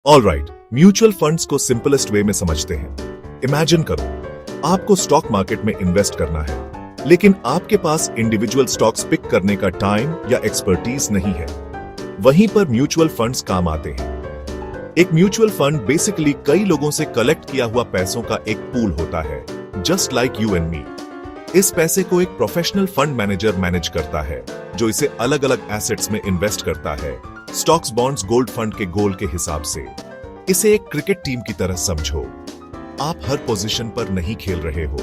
Alright, mutual funds को simplest way में समझते हैं। इमेजिन करो, आपको स्टॉक मार्केट में इन्वेस्ट करना है, लेकिन आपके पास इंडिविजुअल स्टॉक्स पिक करने का टाइम या एक्सपर्टीज नहीं है। वहीं पर म्यूचुअल फंड्स काम आते हैं। एक म्यूचुअल फंड बेसिकली कई लोगों से कलेक्ट किया हुआ पैसों का एक पूल होता है, just like you and me. इस पैसे को एक प्रोफेशनल फंड मैनेजर मैनेज करता है, जो इसे अलग अलग एसेट्स में इन्वेस्ट करता है, स्टॉक्स, बॉन्ड्स, गोल्ड फंड के गोल के हिसाब से। इसे एक क्रिकेट टीम की तरह समझो। आप हर पोजीशन पर नहीं खेल रहे हो,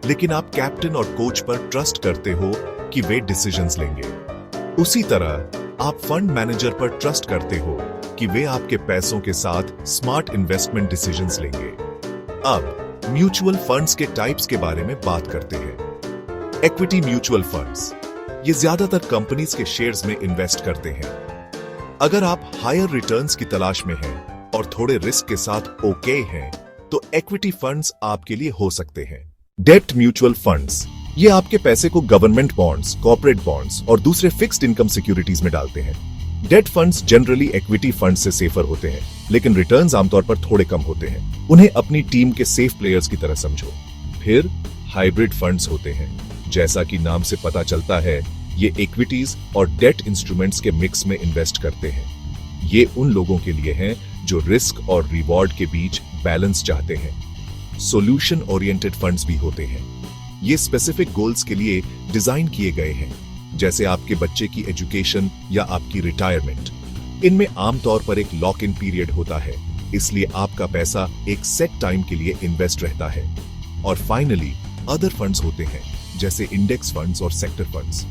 लेकिन आप कैप्टन और कोच पर ट्रस्ट करते हो कि वे डिसीजंस लेंगे। उसी तरह आप फंड मैनेजर पर ट्रस्ट करते हो कि वे आपके पैसों के साथ स्मार्ट इन्वेस्टमेंट डिसीजंस लेंगे। अब म्यूचुअल फंड्स के टाइप्स के बारे में बात करते हैं। इक्विटी म्यूचुअल फंड्स, ये ज्यादातर कंपनीज के शेयर्स में इन्वेस्ट करते हैं। अगर आप हायर रिटर्न्स की तलाश में हैं और थोड़े रिस्क के साथ ओके हैं, तो इक्विटी फंड्स आपके लिए हो सकते हैं। डेट म्यूचुअल फंड्स, ये आपके पैसे को गवर्नमेंट बॉन्ड्स, कॉर्पोरेट बॉन्ड्स और दूसरे फिक्स्ड इनकम सिक्योरिटीज में डालते हैं। Date funds generally equity fund से सेफर होते हैं, लेकिन रिटर्न्स आमतौर पर थोड़े कम होते हैं। उन्हें अपनी टीम के सेफ प्लेयर्स की तरह समझो। फिर हाइब्रिड फंड्स होते हैं। जैसा कि नाम से पता चलता है, ये इक्विटीज और डेट इंस्ट्रूमेंट्स के मिक्स में इन्वेस्ट करते हैं। ये उन लोगों के लिए हैं जो रिस्क और रिवॉर्ड के बीच बैलेंस चाहते हैं। सॉल्यूशन ओरिएंटेड फंड्स भी होते हैं। ये स्पेसिफिक गोल्स के लिए डिजाइन किए गए हैं, जैसे आपके बच्चे की एजुकेशन या आपकी रिटायरमेंट। इनमें आमतौर पर एक लॉक इन पीरियड होता है, इसलिए आपका पैसा एक सेट टाइम के लिए इन्वेस्ट रहता है। और फाइनली अदर फंड्स होते हैं, जैसे इंडेक्स फंड्स और सेक्टर फंड्स।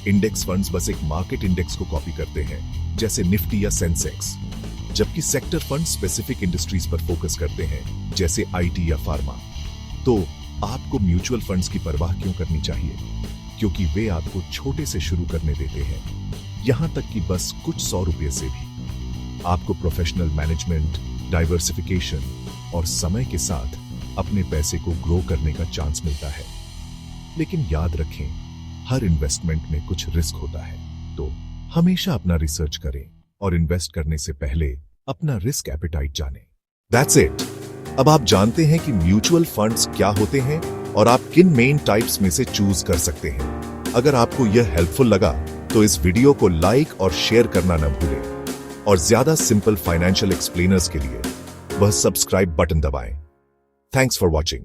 इंडेक्स फंड्स बस एक मार्केट इंडेक्स को कॉपी करते हैं, जैसे निफ्टी या सेंसेक्स, जबकि सेक्टर फंड स्पेसिफिक इंडस्ट्रीज पर फोकस करते हैं, जैसे आईटी या फार्मा। तो आपको म्यूचुअल फंड्स की परवाह क्यों करनी चाहिए? क्योंकि वे आपको छोटे से शुरू करने देते हैं, यहां तक कि बस कुछ 100 रुपए से भी। आपको प्रोफेशनल मैनेजमेंट, डाइवर्सिफिकेशन और समय के साथ अपने पैसे को ग्रो करने का चांस मिलता है। लेकिन याद रखें, हर इन्वेस्टमेंट में कुछ रिस्क होता है, तो हमेशा अपना रिसर्च करें और इन्वेस्ट करने से पहले अपना रिस्क एपेटाइट जानें। That's it. अब आप जानते हैं कि म्यूचुअल फंड्स क्या होते हैं और आप किन मेन टाइप्स में से चूज कर सकते हैं। अगर आपको यह हेल्पफुल लगा, तो इस वीडियो को लाइक और शेयर करना न भूलें, और ज्यादा सिंपल फाइनेंशियल एक्सप्लेनर्स के लिए वह सब्सक्राइब बटन दबाएं। Thanks for watching.